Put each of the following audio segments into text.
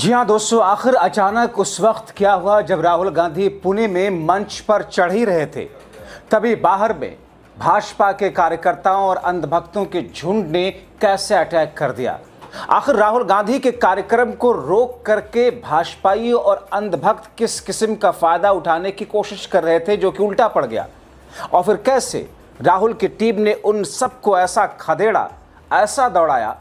जी हाँ दोस्तों, आखिर अचानक उस वक्त क्या हुआ जब राहुल गांधी पुणे में मंच पर चढ़ ही रहे थे, तभी बाहर में भाजपा के कार्यकर्ताओं और अंधभक्तों के झुंड ने कैसे अटैक कर दिया। आखिर राहुल गांधी के कार्यक्रम को रोक करके भाजपाई और अंधभक्त किस किस्म का फायदा उठाने की कोशिश कर रहे थे, जो कि उल्टा पड़ गया। और फिर कैसे राहुल की टीम ने उन सबको ऐसा खदेड़ा, ऐसा दौड़ाया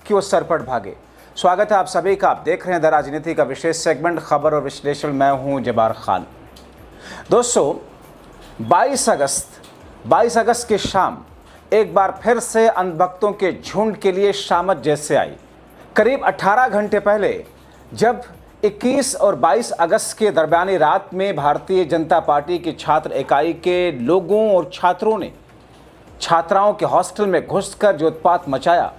कि वो सरपट भागे। स्वागत है आप सभी का। आप देख रहे हैं द राजनीति का विशेष सेगमेंट खबर और विश्लेषण। मैं हूं जबार खान। दोस्तों, 22 अगस्त की शाम एक बार फिर से अंधभक्तों के झुंड के लिए शामत जैसे आई। करीब 18 घंटे पहले जब 21 और 22 अगस्त के दरमियानी रात में भारतीय जनता पार्टी की छात्र इकाई के लोगों और छात्रों ने छात्राओं के हॉस्टल में घुसकर जो उत्पात मचाया,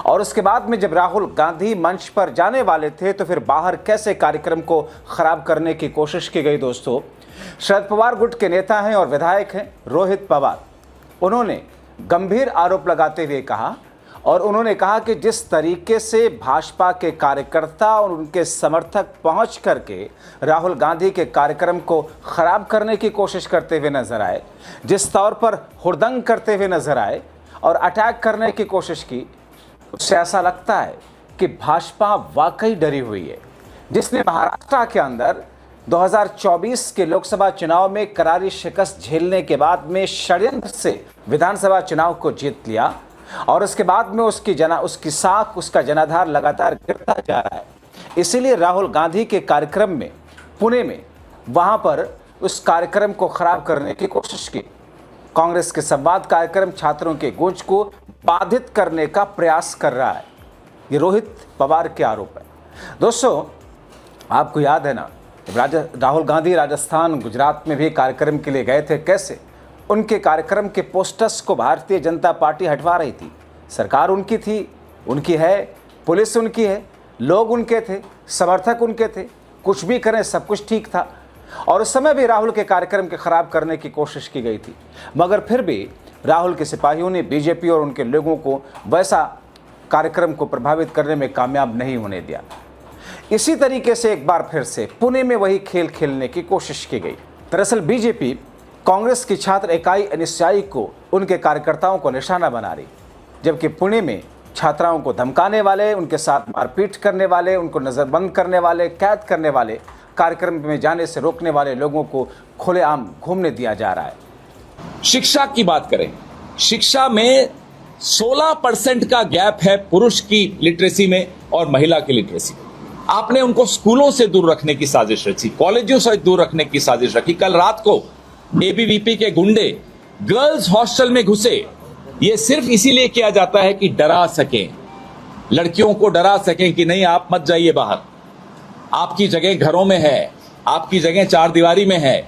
और उसके बाद में जब राहुल गांधी मंच पर जाने वाले थे तो फिर बाहर कैसे कार्यक्रम को खराब करने की कोशिश की गई। दोस्तों, शरद पवार गुट के नेता हैं और विधायक हैं रोहित पवार। उन्होंने गंभीर आरोप लगाते हुए कहा, और उन्होंने कहा कि जिस तरीके से भाजपा के कार्यकर्ता और उनके समर्थक पहुंच करके राहुल गांधी के कार्यक्रम को खराब करने की कोशिश करते हुए नजर आए, जिस तौर पर हुड़दंग करते हुए नजर आए और अटैक करने की कोशिश की, उससे ऐसा लगता है कि भाजपा वाकई डरी हुई है, जिसने महाराष्ट्र के अंदर 2024 के लोकसभा चुनाव में करारी शिकस्त झेलने के बाद में षड्यंत्र से विधानसभा चुनाव को जीत लिया, और उसके बाद में उसकी साख, उसका जनाधार लगातार गिरता जा रहा है। इसीलिए राहुल गांधी के कार्यक्रम में पुणे में वहां पर उस कार्यक्रम को खराब करने की कोशिश की। कांग्रेस के संवाद कार्यक्रम छात्रों के गूंज को बाधित करने का प्रयास कर रहा है। ये रोहित पवार के आरोप है। दोस्तों, आपको याद है ना, राहुल गांधी राजस्थान, गुजरात में भी कार्यक्रम के लिए गए थे, कैसे उनके कार्यक्रम के पोस्टर्स को भारतीय जनता पार्टी हटवा रही थी। सरकार उनकी थी, उनकी है, पुलिस उनकी है, लोग उनके थे, समर्थक उनके थे, कुछ भी करें सब कुछ ठीक था। और उस समय भी राहुल के कार्यक्रम के खराब करने की कोशिश की गई थी, मगर फिर भी राहुल के सिपाहियों ने बीजेपी और उनके लोगों को वैसा कार्यक्रम को प्रभावित करने में कामयाब नहीं होने दिया। इसी तरीके से एक बार फिर से पुणे में वही खेल खेलने की कोशिश की गई। दरअसल बीजेपी कांग्रेस की छात्र इकाई अनिश्चाई को, उनके कार्यकर्ताओं को निशाना बना रही, जबकि पुणे में छात्राओं को धमकाने वाले, उनके साथ मारपीट करने वाले, उनको नज़रबंद करने वाले, कैद करने वाले, कार्यक्रम में जाने से रोकने वाले लोगों को खुलेआम घूमने दिया जा रहा है। शिक्षा की बात करें, शिक्षा में 16% का गैप है पुरुष की लिटरेसी में और महिला की लिटरेसी में। आपने उनको स्कूलों से दूर रखने की साजिश रची, कॉलेजों से दूर रखने की साजिश रखी। कल रात को एबीवीपी के गुंडे गर्ल्स हॉस्टल में घुसे। यह सिर्फ इसीलिए किया जाता है कि डरा सकें, लड़कियों को डरा सकें कि नहीं आप मत जाइए बाहर, आपकी जगह घरों में है, आपकी जगह चार दीवारी में है।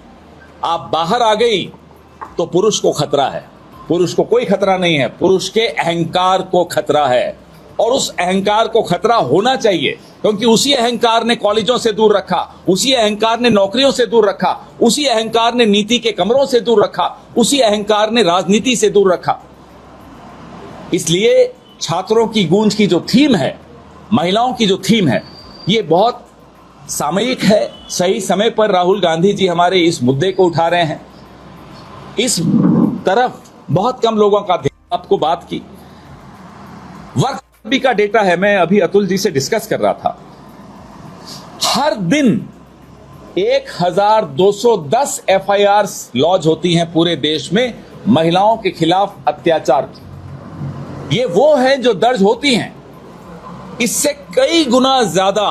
आप बाहर आ गई तो पुरुष को खतरा है। पुरुष को कोई खतरा नहीं है, पुरुष के अहंकार को खतरा है, और उस अहंकार को खतरा होना चाहिए, क्योंकि उसी अहंकार ने कॉलेजों से दूर रखा, उसी अहंकार ने नौकरियों से दूर रखा, उसी अहंकार ने नीति के कमरों से दूर रखा, उसी अहंकार ने राजनीति से दूर रखा। इसलिए छात्रों की गूंज की जो थीम है, महिलाओं की जो थीम है, ये बहुत सामयिक है। सही समय पर राहुल गांधी जी हमारे इस मुद्दे को उठा रहे हैं। इस तरफ बहुत कम लोगों का ध्यान। आपको बात की वर्क का डेटा है, मैं अभी अतुल जी से डिस्कस कर रहा था। हर दिन 1210 एफआईआर लॉन्च होती हैं पूरे देश में महिलाओं के खिलाफ अत्याचार की। ये वो हैं जो दर्ज होती हैं। इससे कई गुना ज्यादा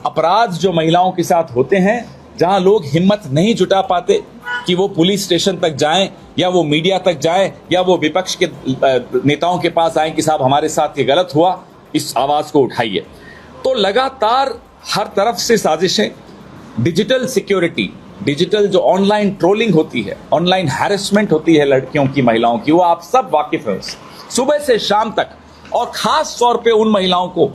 अपराध जो महिलाओं के साथ होते हैं, जहां लोग हिम्मत नहीं जुटा पाते कि वो पुलिस स्टेशन तक जाएं, या वो मीडिया तक जाएं, या वो विपक्ष के नेताओं के पास आएं कि साहब हमारे साथ ये गलत हुआ, इस आवाज को उठाइए। तो लगातार हर तरफ से साजिशें, डिजिटल सिक्योरिटी, डिजिटल जो ऑनलाइन ट्रोलिंग होती है, ऑनलाइन हैरेसमेंट होती है लड़कियों की, महिलाओं की, वो आप सब वाकिफ हैं। सुबह से शाम तक, और खास तौर पे उन महिलाओं को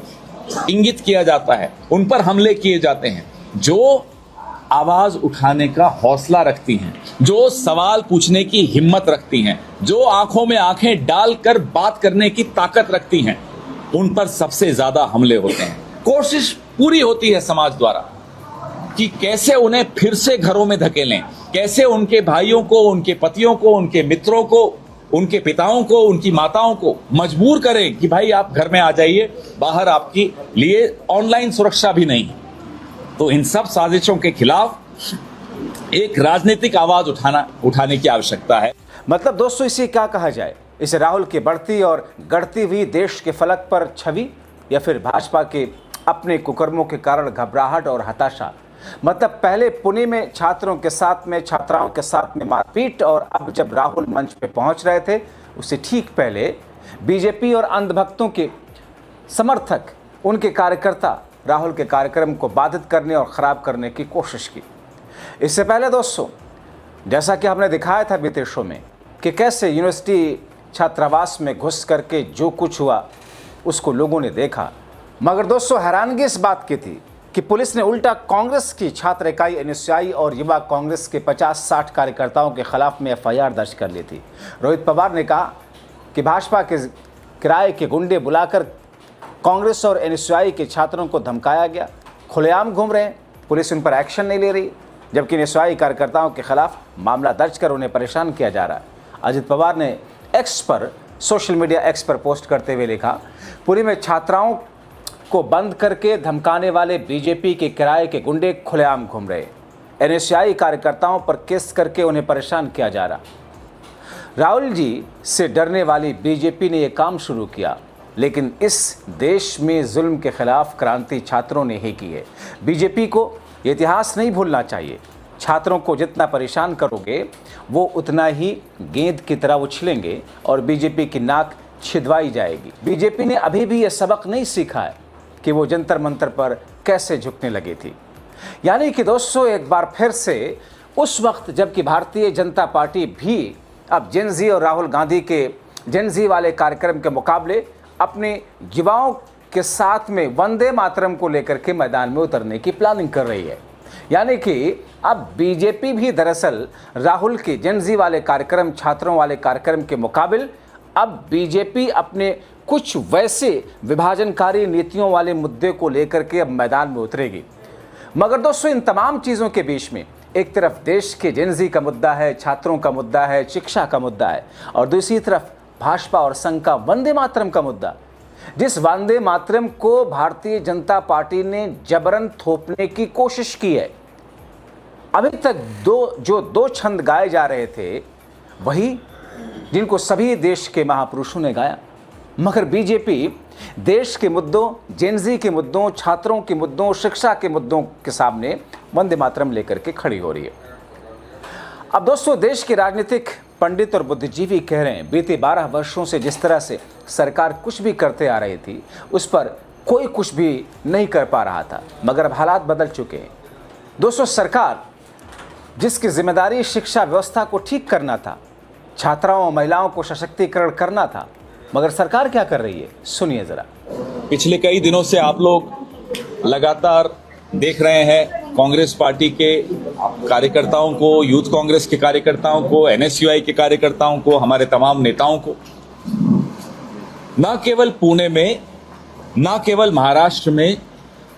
इंगित किया जाता है, उन पर हमले किए जाते हैं जो आवाज उठाने का हौसला रखती हैं, जो सवाल पूछने की हिम्मत रखती हैं, जो आंखों में आंखें डालकर बात करने की ताकत रखती हैं। उन पर सबसे ज्यादा हमले होते हैं। कोशिश पूरी होती है समाज द्वारा कि कैसे उन्हें फिर से घरों में धकेलें, कैसे उनके भाइयों को, उनके पतियों को, उनके मित्रों को, उनके पिताओं को, उनकी माताओं को मजबूर करें कि भाई आप घर में आ जाइए, बाहर आपके लिए ऑनलाइन सुरक्षा भी नहीं। तो इन सब साजिशों के खिलाफ एक राजनीतिक आवाज उठाने की आवश्यकता है। मतलब दोस्तों इसे क्या कहा जाए, इसे राहुल की बढ़ती और गढ़ती हुई देश के फलक पर छवि, या फिर भाजपा के अपने कुकर्मों के कारण घबराहट और हताशा। मतलब पहले पुणे में छात्रों के साथ में, छात्राओं के साथ में मारपीट, और अब जब राहुल मंच पे पहुंच रहे थे उससे ठीक पहले बीजेपी और अंधभक्तों के समर्थक, उनके कार्यकर्ता राहुल के कार्यक्रम को बाधित करने और ख़राब करने की कोशिश की। इससे पहले दोस्तों जैसा कि हमने दिखाया था बीते शो में कि कैसे यूनिवर्सिटी छात्रावास में घुस करके जो कुछ हुआ उसको लोगों ने देखा, मगर दोस्तों हैरानगी इस बात की थी कि पुलिस ने उल्टा कांग्रेस की छात्र इकाई एनएसयूआई और युवा कांग्रेस के 50-60 कार्यकर्ताओं के खिलाफ में एफआईआर दर्ज कर ली थी। रोहित पवार ने कहा कि भाजपा के किराए के गुंडे बुलाकर कांग्रेस और एनएसयूआई के छात्रों को धमकाया गया, खुलेआम घूम रहे हैं, पुलिस उन पर एक्शन नहीं ले रही, जबकि एनएसयूआई कार्यकर्ताओं के खिलाफ मामला दर्ज कर उन्हें परेशान किया जा रहा है। अजित पवार ने एक्स पर, सोशल मीडिया एक्स पर पोस्ट करते हुए लिखा, पुणे में छात्राओं को बंद करके धमकाने वाले बीजेपी के किराए के गुंडे खुलेआम घूम रहे, एनएसयूआई कार्यकर्ताओं पर केस करके उन्हें परेशान किया जा रहा। राहुल जी से डरने वाली बीजेपी ने यह काम शुरू किया, लेकिन इस देश में जुल्म के खिलाफ क्रांति छात्रों ने ही की है। बीजेपी को ये इतिहास नहीं भूलना चाहिए। छात्रों को जितना परेशान करोगे वो उतना ही गेंद की तरह उछलेंगे और बीजेपी की नाक छिदवाई जाएगी। बीजेपी ने अभी भी ये सबक नहीं सीखा है कि वो जंतर मंतर पर कैसे झुकने लगी थी। यानी कि दोस्तों एक बार फिर से उस वक्त जबकि भारतीय जनता पार्टी भी अब जेनजी और राहुल गांधी के जेनजी वाले कार्यक्रम के मुकाबले अपने युवाओं के साथ में वंदे मातरम को लेकर के मैदान में उतरने की प्लानिंग कर रही है। यानी कि अब बीजेपी भी दरअसल राहुल के जेनजी वाले कार्यक्रम, छात्रों वाले कार्यक्रम के मुकाबले अब बीजेपी अपने कुछ वैसे विभाजनकारी नीतियों वाले मुद्दे को लेकर के अब मैदान में उतरेगी। मगर दोस्तों इन तमाम चीज़ों के बीच में एक तरफ देश के जेनजी का मुद्दा है, छात्रों का मुद्दा है, शिक्षा का मुद्दा है, और दूसरी तरफ भाजपा और संघ का वंदे मातरम का मुद्दा, जिस वंदे मातरम को भारतीय जनता पार्टी ने जबरन थोपने की कोशिश की है। अभी तक दो छंद गाए जा रहे थे वही जिनको सभी देश के महापुरुषों ने गाया, मगर बीजेपी देश के मुद्दों, जेनजी के मुद्दों, छात्रों के मुद्दों, शिक्षा के मुद्दों के सामने वंदे मातरम लेकर के खड़ी हो रही है। अब दोस्तों देश के राजनीतिक पंडित और बुद्धिजीवी कह रहे हैं बीते 12 वर्षों से जिस तरह से सरकार कुछ भी करते आ रही थी उस पर कोई कुछ भी नहीं कर पा रहा था, मगर अब हालात बदल चुके हैं। दोस्तों सरकार जिसकी जिम्मेदारी शिक्षा व्यवस्था को ठीक करना था, छात्राओं और महिलाओं को सशक्तिकरण करना था, मगर सरकार क्या कर रही है, सुनिए जरा। पिछले कई दिनों से आप लोग लगातार देख रहे हैं कांग्रेस पार्टी के कार्यकर्ताओं को, यूथ कांग्रेस के कार्यकर्ताओं को, एनएसयूआई के कार्यकर्ताओं को, हमारे तमाम नेताओं को, न केवल पुणे में, न केवल महाराष्ट्र में,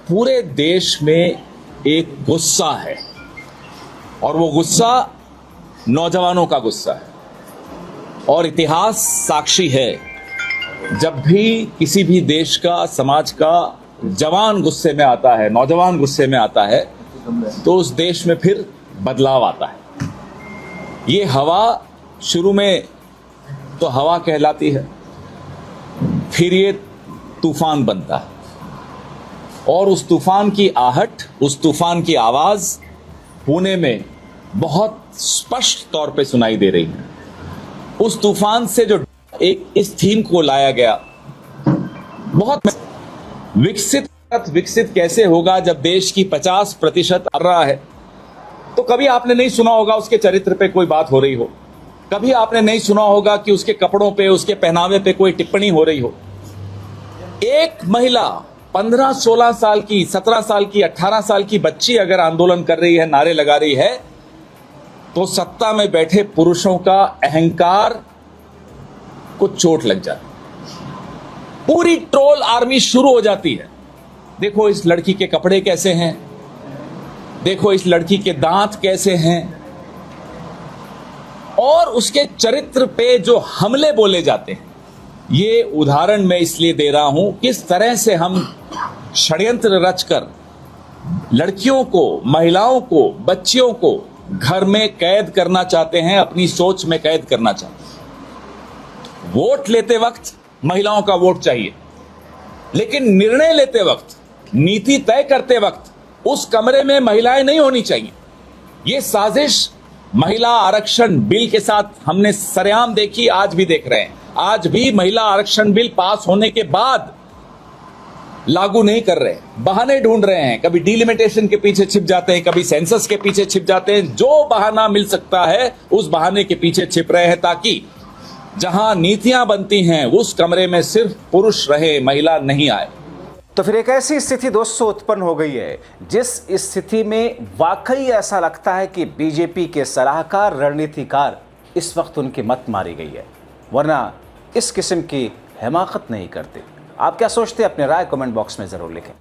पूरे देश में एक गुस्सा है, और वो गुस्सा नौजवानों का गुस्सा है। और इतिहास साक्षी है, जब भी किसी भी देश का, समाज का जवान गुस्से में आता है, नौजवान गुस्से में आता है, तो उस देश में फिर बदलाव आता है। ये हवा शुरू में तो हवा कहलाती है, फिर ये तूफान बनता है, और उस तूफान की आहट, उस तूफान की आवाज पुणे में बहुत स्पष्ट तौर पे सुनाई दे रही है। उस तूफान से जो एक इस थीम को लाया गया, बहुत विकसित कैसे होगा जब देश की 50% आ रहा है, तो कभी आपने नहीं सुना होगा उसके चरित्र पे कोई बात हो रही हो, कभी आपने नहीं सुना होगा कि उसके कपड़ों पे, उसके पहनावे पे कोई टिप्पणी हो रही हो। एक महिला 15-16 साल की, 17 साल की, 18 साल की बच्ची अगर आंदोलन कर रही है, नारे लगा रही है, तो सत्ता में बैठे पुरुषों का अहंकार को चोट लग जाती, पूरी ट्रोल आर्मी शुरू हो जाती है। देखो इस लड़की के कपड़े कैसे हैं, देखो इस लड़की के दांत कैसे हैं, और उसके चरित्र पे जो हमले बोले जाते हैं। ये उदाहरण मैं इसलिए दे रहा हूं किस तरह से हम षड्यंत्र रचकर लड़कियों को, महिलाओं को, बच्चियों को घर में कैद करना चाहते हैं, अपनी सोच में कैद करना चाहते हैं। वोट लेते वक्त महिलाओं का वोट चाहिए, लेकिन निर्णय लेते वक्त, नीति तय करते वक्त उस कमरे में महिलाएं नहीं होनी चाहिए। ये साजिश महिला आरक्षण बिल के साथ हमने सरेआम देखी, आज भी देख रहे हैं। आज भी महिला आरक्षण बिल पास होने के बाद लागू नहीं कर रहे, बहाने ढूंढ रहे हैं। कभी डिलिमिटेशन के पीछे छिप जाते हैं, कभी सेंसस के पीछे छिप जाते हैं। जो बहाना मिल सकता है उस बहाने के पीछे छिप रहे हैं, ताकि जहां नीतियां बनती हैं उस कमरे में सिर्फ पुरुष रहे, महिला नहीं आए। तो फिर एक ऐसी स्थिति दोस्तों उत्पन्न हो गई है जिस स्थिति में वाकई ऐसा लगता है कि बीजेपी के सलाहकार, रणनीतिकार इस वक्त उनकी मत मारी गई है, वरना इस किस्म की हिमाकत नहीं करते। आप क्या सोचते हैं? अपने राय कमेंट बॉक्स में जरूर लिखें।